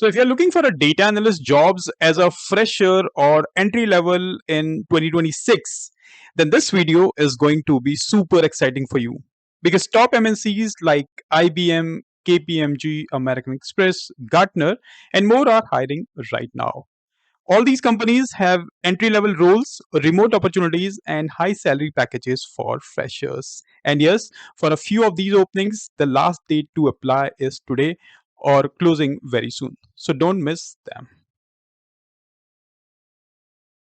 So if you're looking for a data analyst jobs as a fresher or entry level in 2026, then this video is going to be super exciting for you because top MNCs like IBM, KPMG, American Express, Gartner, and more are hiring right now. All these companies have entry level roles, remote opportunities, and high salary packages for freshers. And yes, for a few of these openings, the last date to apply is today or closing very soon. So don't miss them.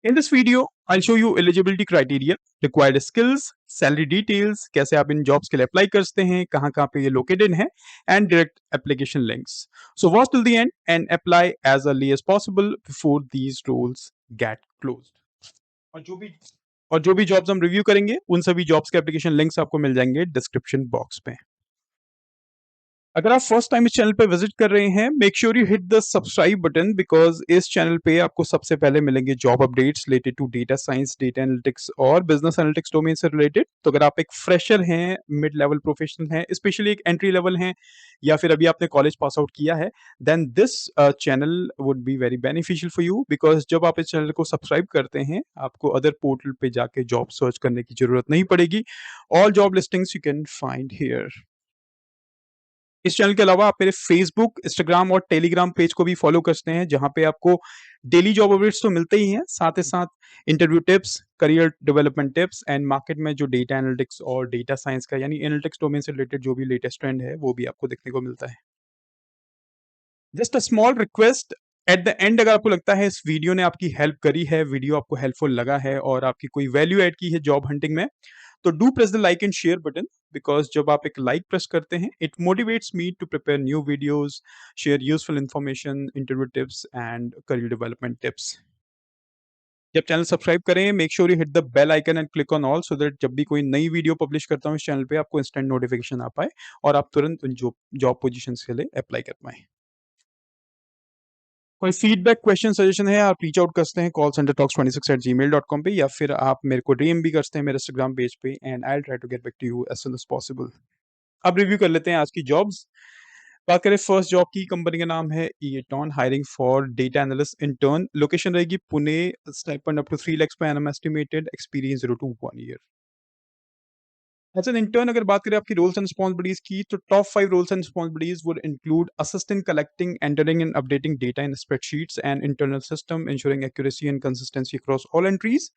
In this video, I'll show you eligibility criteria, required skills, salary details, कैसे आप इन jobs के लिए apply करते हैं, कहाँ कहाँ पे ये located हैं, and direct application links. So watch till the end and apply as early as possible before these roles get closed. और जो भी जॉब्स हम रिव्यू करेंगे उन सभी जॉब्स के एप्लीकेशन लिंक्स आपको मिल जाएंगे डिस्क्रिप्शन बॉक्स में. अगर आप फर्स्ट टाइम इस चैनल पे विजिट कर रहे हैं, make sure you hit the subscribe button because इस चैनल पे आपको सबसे पहले मिलेंगे job updates related to data science, data analytics और बिजनेस एनालिटिक्स डोमेन से रिलेटेड. तो अगर आप एक फ्रेशर हैं, मिड लेवल प्रोफेशनल हैं, स्पेशली एक एंट्री लेवल हैं या फिर अभी आपने कॉलेज पास आउट किया है, then this channel would be very beneficial for you because जब आप इस चैनल को सब्सक्राइब करते हैं आपको अदर पोर्टल पे जाके जॉब सर्च करने की जरूरत नहीं पड़ेगी. All job listings you can find here. इस चैनल के अलावा आप मेरे फेसबुक, इंस्टाग्राम और टेलीग्राम पेज को भी फॉलो कर सकते हैं जहां पे आपको डेली जॉब अपडेट्स तो मिलते ही हैं, साथ ही साथ interview tips, career development tips and market में जो डेटा एनालिटिक्स और डेटा साइंस का यानी एनालिटिक्स डोमेन से रिलेटेड जो भी लेटेस्ट ट्रेंड है वो भी आपको देखने को मिलता है. Just a small request, at the end अगर आपको लगता है इस वीडियो ने आपकी हेल्प करी है, वीडियो आपको हेल्पफुल लगा है और आपकी कोई वैल्यू ऐड की है जॉब हंटिंग में, तो do press the like and share button because जब आप एक लाइक प्रेस करते हैं it motivates me to prepare new videos, share useful information, interview tips and career development tips. जब चैनल सब्सक्राइब करें make sure you hit the bell icon and click on all so that जब भी कोई नई video publish करता हूँ इस channel पे आपको इंस्टेंट नोटिफिकेशन आ पाए और आप तुरंत उन जॉब पोजीशन के लिए अप्लाई कर पाए. कोई फीडबैक, क्वेश्चन, सजेशन है आप रीच आउट कर सकते हैं कॉल सेंटर टॉक्स 26@gmail.com पे या फिर आप मेरे को डीएम भी कर सकते हैं मेरे इंस्टाग्राम पेज पे and I will try to get back to you as soon as possible. अब रिव्यू कर लेते हैं आज की जॉब्स. बात करें फर्स्ट जॉब की, कंपनी का नाम है Eaton, hiring for data analyst intern. Location रहेगी Pune, stipend up to 3 lakhs per annum estimated, experience 0 to 1 year. As an intern अगर बात करें आपकी रोल्स एंड रिस्पॉन्सिबिलिटीज की, तो top 5 roles and responsibilities would include assist in collecting, entering and updating data in spreadsheets and internal system, ensuring accuracy and consistency across all entries.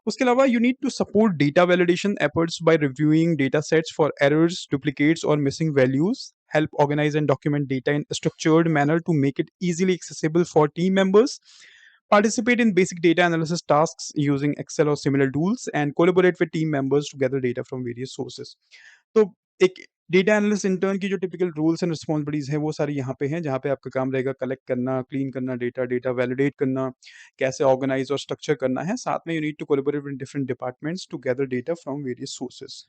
उसके अलावा you need to support data validation efforts by reviewing data sets for errors, duplicates और missing values. Help organize and document data in a structured manner to make it easily accessible for team members. Participate in basic data analysis tasks using Excel or similar tools and collaborate with team members to gather data from various sources. तो एक data analyst intern की जो typical rules and responsibilities हैं वो सारी यहाँ पे हैं, जहाँ पे आपका काम रहेगा कलेक्ट करना, क्लीन करना डेटा, डेटा वैलिडेट करना, कैसे ऑर्गेनाइज और स्ट्रक्चर करना है. साथ में you need to collaborate with different departments to gather data from various sources.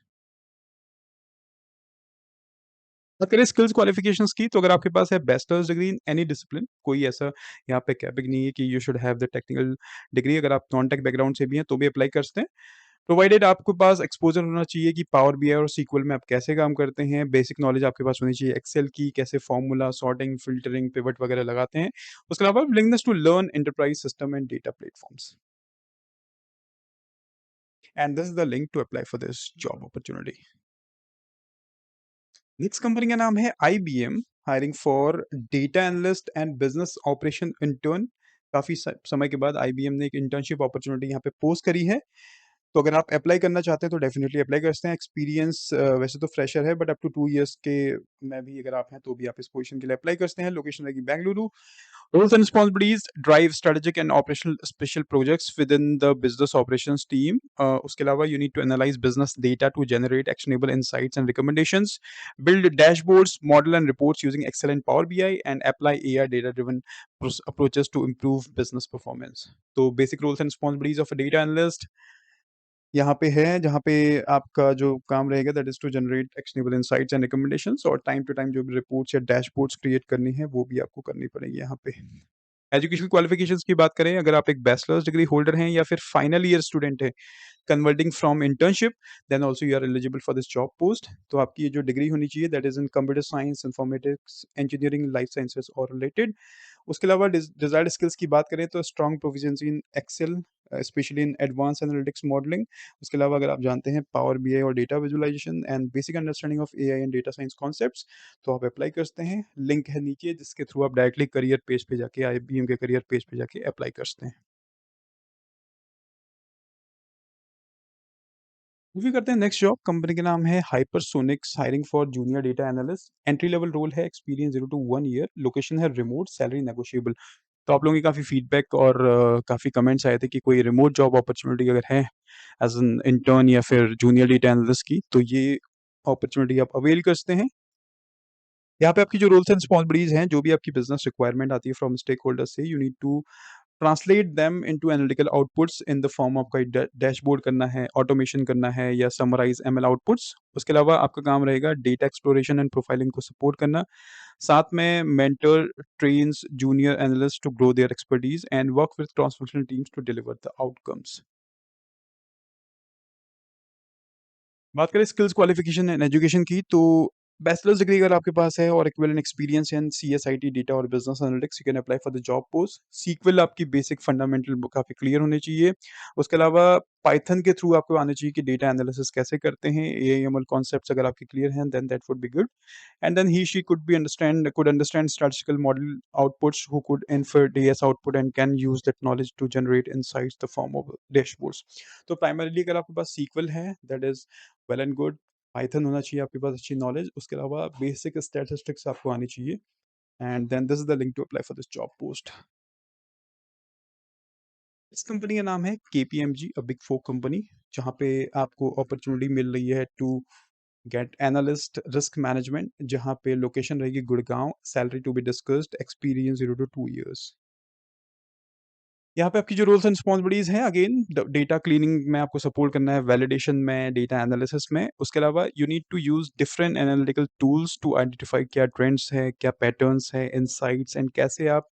बात करें स्किल्स क्वालिफिकेशंस की, तो अगर आपके पास है bachelors degree in any discipline, कोई ऐसा यहाँ पे कैपिंग नहीं है कि you should have the technical degree. अगर आप नॉन टेक बैकग्राउंड से भी हैं तो भी अप्लाई कर सकते हैं. प्रोवाइडेड आपके पास एक्सपोजर होना चाहिए कि पावर बीआई और सीक्वल में आप कैसे काम करते हैं. बेसिक नॉलेज आपके पास होनी चाहिए एक्सेल की, कैसे फॉर्मूला, सॉर्टिंग, फिल्टरिंग, पिवट वगैरह लगाते हैं. उसके अलावा willingness to learn enterprise system and data platforms. And this is the link to apply for this job opportunity. Next company का नाम है IBM, hiring for data analyst and business operation intern. काफी समय के बाद आईबीएम ने एक internship opportunity यहाँ पे पोस्ट करी है. तो अगर आप अप्लाई करना चाहते हैं तो डेफिनेटली अप्लाई कर सकते हैं. एक्सपीरियंस वैसे तो फ्रेशर है बट अप टू 2 years के में भी अगर आप हैं तो भी आप इस पोजीशन के लिए अप्लाई कर सकते हैं. लोकेशन रहेगी Bengaluru. Roles and responsibilities: drive strategic and operational special projects within the business operations team. उसके अलावा you need to analyze business data to generate actionable insights and recommendations. Build dashboards, model and reports using Excel and Power BI, and apply AI data-driven approaches to improve business performance. तो basic roles and responsibilities of a data analyst यहाँ पे है, जहाँ पे आपका जो काम रहेगा that is to generate actionable insights and recommendations, और टाइम टू टाइम जो भी रिपोर्ट्स या डैशबोर्ड्स क्रिएट करनी है वो भी आपको करनी पड़ेगी यहाँ पे. एजुकेशन क्वालिफिकेशंस की बात करें, अगर आप एक बैचलर्स डिग्री होल्डर हैं या फिर फाइनल ईयर स्टूडेंट है converting from internship, then also you are eligible for this job post. तो आपकी ये जो डिग्री होनी चाहिए that is in computer science, informatics, engineering, life sciences और रिलेटेड. उसके अलावा डिज़ायर्ड स्किल्स की बात करें तो strong proficiency in Excel specially in advance analytics modelling. उसके अलावा अगर आप जानते हैं पावर बीआई और data visualisation and basic understanding of AI and data science concepts, तो आप अप्लाई कर सकते हैं। लिंक है नीचे जिसके थ्रू आप डायरेक्टली करियर पेज पे जाके आईबीएम के करियर पेज पे जाके अप्लाई कर सकते हैं। रिव्यू करते हैं नेक्स्ट जॉब। कंपनी का नाम है Hypersonix, hiring for junior data analyst. Entry level role है, एक्सपीरियंस 0 टू 1 ईयर, लोकेशन है रिमोट, सैलरी नेगोशिएबल। तो आप लोगों की काफ़ी फीडबैक और काफ़ी कमेंट्स आए थे कि कोई रिमोट जॉब अपॉर्चुनिटी अगर है एज़ एन इंटर्न या फिर जूनियर डेटा एनालिस्ट की, तो ये अपॉर्चुनिटी आप अवेल कर सकते हैं। यहाँ पे आपकी जो रोल्स एंड रिस्पॉन्सिबिलिटीज़ हैं, जो भी आपकी बिज़नेस रिक्वायरमेंट आती है फ्रॉम स्टेकहोल्डर्स से, you need to translate them into analytical outputs in the form of कोई डैशबोर्ड करना है, ऑटोमेशन करना है या समराइज़ एमएल आउटपुट्स। उसके अलावा आपका काम रहेगा डेटा एक्सप्लोरेशन एंड प्रोफाइलिंग को सपोर्ट करना। साथ में mentor trains junior analyst to grow their expertise and work with cross functional teams to deliver the outcomes. बात करें स्किल्स क्वालिफिकेशन एंड एजुकेशन की, तो बैचलर्स डिग्री अगर आपके पास है और equivalent experience in CSIT data और business analytics, you can apply for the job post. SQL आपकी बेसिक फंडामेंटल काफ़ी क्लियर होनी चाहिए। उसके अलावा पाइथन के थ्रू आपको आना चाहिए कि डेटा एनालिसिस कैसे करते हैं, एआईएमएल कॉन्सेप्ट्स अगर आपके क्लियर हैं, then that would be good. And then he she could understand statistical model outputs, who could infer ds output and can use that knowledge to generate insights the form of dashboards। तो primarily अगर आपके पास sequel है, that is well and good. Python होना चाहिए आपके पास अच्छी knowledge. उसके अलावा बेसिक स्टैटिस्टिक्स आपको आनी चाहिए। And then this is the link to apply for this job post. इस कंपनी का नाम है KPMG, a big four company, जहाँ पे आपको अपॉर्चुनिटी मिल रही है to get analyst risk management, जहाँ पे लोकेशन रहेगी Gurgaon, salary to be discussed, experience 0 to 2 years. यहाँ पे आपकी जो रोल्स एंड रिस्पॉन्सिबिलिटीज़ हैं, अगेन डेटा क्लीनिंग में आपको सपोर्ट करना है, वैलिडेशन में, डेटा एनालिसिस में। उसके अलावा you need to use different analytical tools to identify क्या ट्रेंड्स हैं, क्या पैटर्न्स हैं, इनसाइट्स, एंड कैसे आप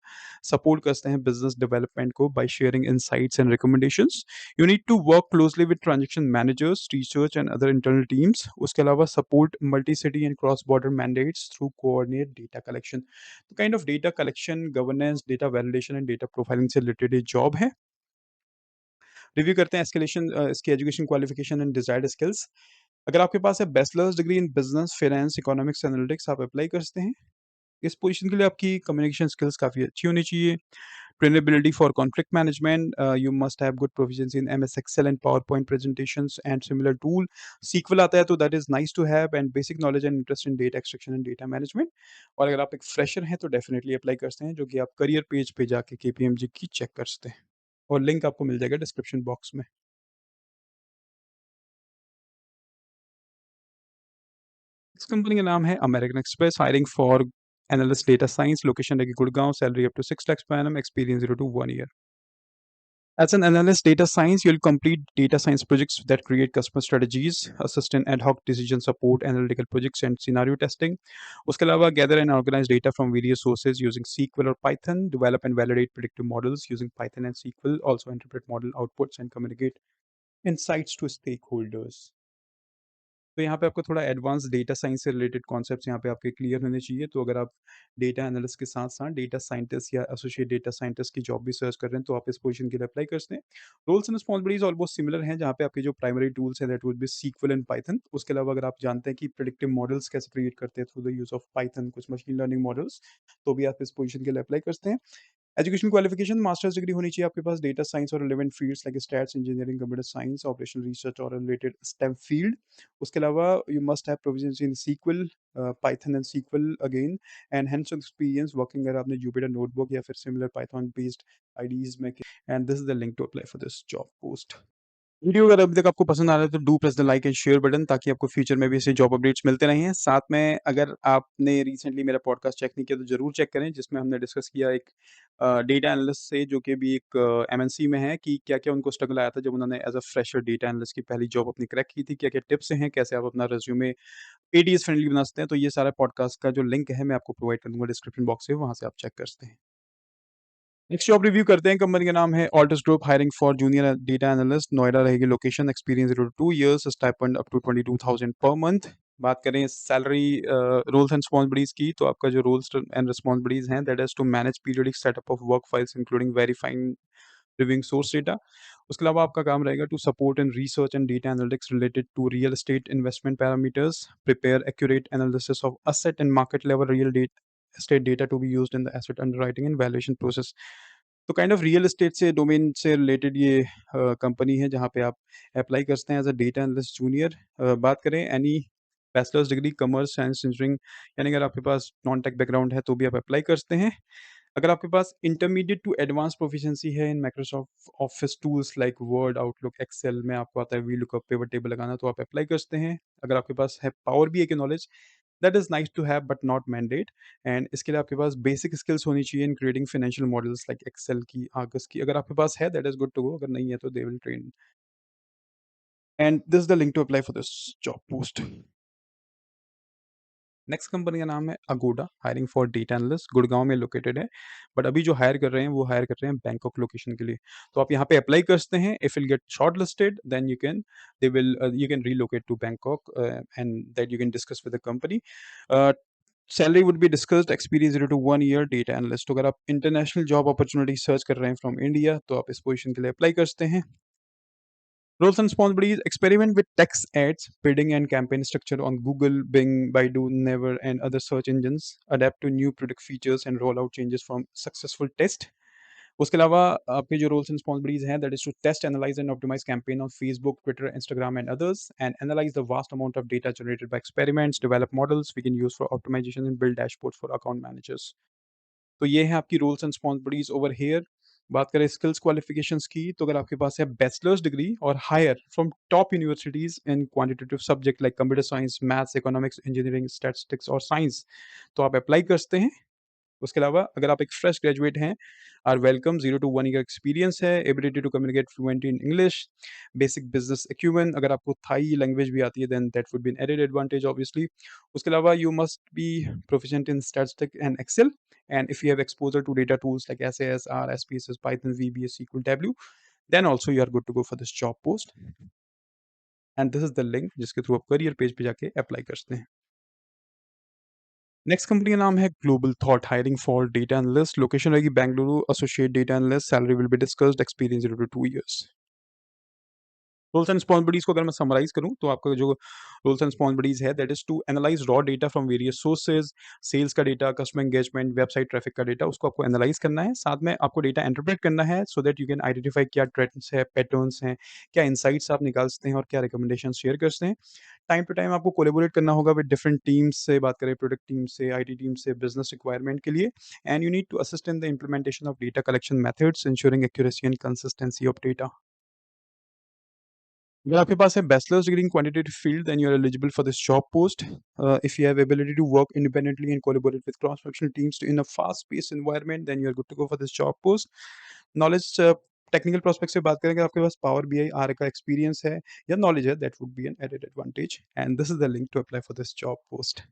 सपोर्ट करते हैं बिजनेस डेवलपमेंट को by sharing insights and recommendations. You need to work closely with transaction managers, research and other internal teams. उसके अलावा support multi city and cross border mandates through coordinate data collection. तो kind of data collection, governance, data validation and data profiling से related ये job है। Review करते हैं escalation इसकी education qualification and desired skills. अगर आपके पास है bachelors degree in business, finance, economics, analytics, आप अप्लाई कर सकते हैं। इस पोजीशन के लिए आपकी कम्युनिकेशन स्किल्स काफ़ी अच्छी होनी चाहिए। Trainability for conflict management, you must have good proficiency in MS Excel and PowerPoint presentations and similar tool. SQL आता है तो that is nice to have, and basic knowledge and interest in data extraction and data management. और अगर आप एक fresher हैं तो definitely apply कर सकते हैं, जो कि आप करियर पेज पे जाके केपीएमजी की चेक कर सकते हैं, और लिंक आपको मिल जाएगा डिस्क्रिप्शन बॉक्स में। इस कंपनी का नाम है American Express, hiring for analyst data science, location रहेगी Gurgaon, salary up to 6 lakhs per annum, experience 0 to 1 year। As an analyst data science, you'll complete data science projects that create customer strategies, assist in ad hoc decision support, analytical projects, and scenario testing. उसके अलावा gather and organize data from various sources using SQL or Python, develop and validate predictive models using Python and SQL, also interpret model outputs and communicate insights to stakeholders। तो यहाँ पे आपको थोड़ा advance data science से related concepts यहाँ पे आपके clear होने चाहिए। तो अगर आप डेटा एनालिस्ट के साथ-साथ डेटा साइंटिस्ट या एसोसिएट डेटा साइंटिस्ट की जॉब भी सर्च कर रहे हैं, तो आप इस पोज़ीशन के लिए अप्लाई कर सकते हैं। Roles and responsibilities almost similar हैं, जहाँ पे आपके जो प्राइमरी टूल्स हैं that would be SQL and Python. उसके अलावा अगर आप जानते हैं कि प्रेडिक्टिव मॉडल्स कैसे क्रिएट करते हैं through the use of Python, कुछ मशीन लर्निंग मॉडल्स, तो भी आप इस पोज़ीशन के लिए अप्लाई कर सकते हैं। एजुकेशन क्वालिफिकेशन मास्टर्स डिग्री होनी चाहिए आपके पास डेटा साइंस और relevant fields like stats, engineering, computer science, operational research और रिलेटेड स्टेम फील्ड। उसके अलावा you must have proficiency in SQL, Python and SQL again, and hands on experience working अगर आपने जुपिटर नोटबुक या फिर similar Python based IDEs में। And this is the link to apply for this job post. Video अगर अभी तक आपको पसंद आ रहा है तो do press the like and share button, ताकि आपको फ्यूचर में भी ऐसे जॉब अपडेट्स मिलते रहें। साथ में अगर आपने रिसेंटली मेरा पॉडकास्ट चेक नहीं किया तो ज़रूर चेक करें, जिसमें हमने डिस्कस किया एक डेटा एनालिस्ट से, जो कि भी एक एमएनसी में है, कि क्या-क्या उनको स्ट्रगल आया था जब उन्होंने as a fresher data analyst की पहली जॉब अपनी क्रैक की थी। क्या-क्या टिप्स हैं, कैसे आप अपना रिज़्यूमे एटीएस फ्रेंडली बना सकते हैं। तो ये सारा पॉडकास्ट का जो लिंक है मैं आपको प्रोवाइड कर दूँगा डिस्क्रिप्शन बॉक्स से, वहाँ से आप चेक कर सकते हैं। नेक्स्ट जॉब रिव्यू करते हैं। कंपनी का नाम है Altus group, hiring for junior data analyst, Noida रहेगी location, experience 0 to 2 years, stipend up to 22,000 per month. बात करें सैलरी रोल्स एंड रिस्पॉन्सिबिलिटीज़ की, तो आपका जो रोल्स एंड रिस्पॉन्सिबिलिटीज़ हैं that is to manage periodic setup of work files including verifying reviewing source data. उसके अलावा आपका काम रहेगा to support in research and data analytics related to real estate investment parameters, prepare accurate analysis of asset and market level real estate data to be used in the asset underwriting and valuation process. तो kind of real estate से domain से related ये company है जहाँ पे आप apply करते हैं as a data analyst junior. बात करें any bachelor's degree commerce science engineering, यानी अगर आपके पास नॉन टेक बैकग्राउंड है तो भी आप अप्लाई करते हैं। अगर आपके पास इंटरमीडिएट टू एडवांस प्रोफिशिएंसी है in Microsoft Office tools like Word, Outlook, Excel में आपको आता है वी लुकअप, पिवट टेबल लगाना, तो आप अप्लाई करते हैं। अगर आपके पास है पावर बीआई की knowledge, that is nice to have but not mandate. And इसके लिए आपके पास बेसिक स्किल्स होनी चाहिए in creating financial models like Excel की, आर्गस की। अगर आपके पास है that is good to go, अगर नहीं है तो they will train. And this is the link to apply for this job post. Next company का नाम है Agoda, hiring for data analyst, Gurgaon में लोकेटेड है। बट अभी जो हायर कर रहे हैं वो हायर कर रहे हैं बैंकॉक लोकेशन के लिए। तो आप यहाँ पे अप्लाई करते हैं, if will get short listed then you can relocate to Bangkok and that you can discuss with the company. Salary would be discussed, experience 0 to 1 year data analyst. तो अगर आप इंटरनेशनल जॉब अपॉर्चुनिटी सर्च कर रहे हैं from India तो आप इस position के लिए अप्लाई करते हैं। Roles and responsibilities: experiment with text ads, bidding and campaign structure on Google, Bing, Baidu, Naver, and other search engines. Adapt to new product features and roll out changes from successful test. उसके अलावा आपके जो roles and responsibilities हैं that is to test, analyse and optimise campaign on Facebook, Twitter, Instagram and others, and analyse the vast amount of data generated by experiments, develop models we can use for optimisation and build dashboards for account managers. तो ये है आपकी roles and responsibilities over here. बात करें skills qualifications की, तो अगर आपके पास है बैचलर्स डिग्री और higher from top universities in quantitative subject like computer science, maths, economics, engineering, statistics और साइंस, तो आप अप्लाई करते हैं। उसके अलावा अगर आप एक फ्रेश ग्रेजुएट हैं, are welcome. 0 to 1 year experience है, ability to communicate fluently in English, basic business acumen, अगर आपको थाई लैंग्वेज भी आती है then that would be an added advantage obviously. उसके अलावा you must be proficient in statistics and Excel, and if you have exposure to data tools like SAS, R, SPSS, Python, VBA, SQL, W, then also you are good to go for this job post. And this is the link जिसके through आप career page पे जाके apply करते हैं। Next company का नाम है Global Thought, hiring for data analyst, location रहेगी Bengaluru, associate data analyst, salary will be discussed, experience 0 to 2 years। Roles and responsibilities को अगर मैं समराइज करूं तो आपका जो रोल्स एंड रिस्पॉन्सिबिलिटीज है that is to analyse raw data from various sources, sales का data, customer engagement, website traffic का डेटा, उसको आपको एनालाइज करना है। साथ में आपको डेटा इंटरप्रेट करना है so that you can identify क्या ट्रेंड्स है, पैटर्न्स हैं, क्या इंसाइट्स आप निकाल सकते हैं और क्या रिकमेंडेशन शेयर कर सकते हैं। टाइम टू टाइम आपको कोलेबोरेट करना होगा विद डिफरेंट टीम्स से, बात करें प्रोडक्ट टीम से, आईटी टीम से, बिजनेस रिक्वायरमेंट के लिए। And you need to assist in the implementation of data collection methods ensuring accuracy and consistency of data. अगर आपके पास है bachelors degree in quantitative field then you are eligible for this job post. If you have ability to work independently and collaborate with cross functional teams in a fast paced environment then you are good to go for this job post. Knowledge, technical prospect से बात करें, अगर आपके पास Power BI R का experience है या knowledge है that would be an added advantage. And this is the link to apply for this job post.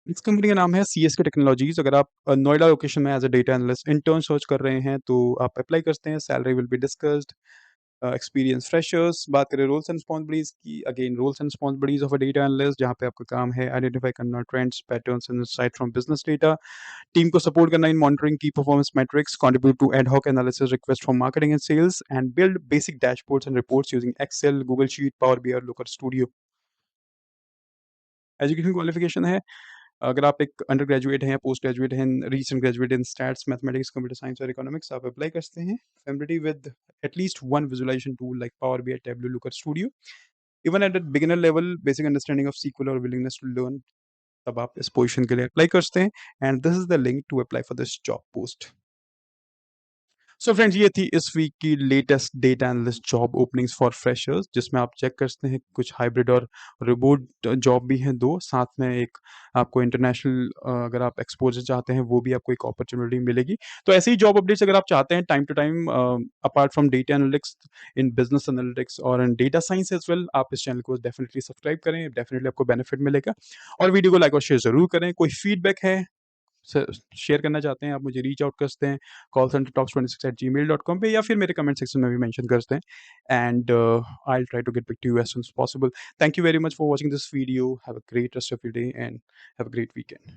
इस कंपनी का नाम है सीएसके टेक्नोलॉजीज। अगर आप नोएडा लोकेशन में as a data analyst intern search कर रहे हैं तो आप अप्लाई करते हैं, salary will be discussed, experience freshers. बात करें रोल्स एंड रिस्पॉन्सिबिलिटीज की, again roles and responsibilities of a data analyst, जहाँ पे आपका काम है आइडेंटिफाई करना trends, patterns and insight from business data, team को सपोर्ट करना इन मॉनिटरिंग की performance metrics, contribute to ad hoc analysis request from marketing and sales, and build basic dashboards and reports using Excel, Google sheet, power BI और Looker studio. Education qualification है, अगर आप एक undergraduate हैं, postgraduate हैं, recent graduate in stats, mathematics, computer science और economics, आप apply करते हैं। Familiarity with at least one visualisation tool like power BI, Tableau, Looker studio, even at beginner level basic understanding of SQL और willingness to learn, तब आप इस position के लिए अप्लाई करते हैं। And this is the link to apply for this job post. So friends, ये थी इस वीक की latest data analyst job openings for freshers, जिसमें आप चेक कर सकते हैं कुछ हाइब्रिड और रिमोट जॉब भी हैं दो, साथ में एक आपको इंटरनेशनल अगर आप एक्सपोजर चाहते हैं वो भी आपको एक अपॉर्चुनिटी मिलेगी। तो ऐसे ही जॉब अपडेट्स अगर आप चाहते हैं time to time apart from data analytics, in business analytics और in data science as well, आप इस चैनल को डेफिनेटली सब्सक्राइब करें, डेफिनेटली आपको बेनिफिट मिलेगा। और वीडियो को लाइक और शेयर जरूर करें। कोई फीडबैक है शेयर करना चाहते हैं, आप मुझे रीच आउट कर सकते हैं callcentertalks26@gmail.com पे, या फिर मेरे कमेंट सेक्शन में भी मेंशन कर सकते हैं, and I will try to get back to you as soon as possible. Thank you very much for watching this video. Have a great rest of your day and have a great weekend.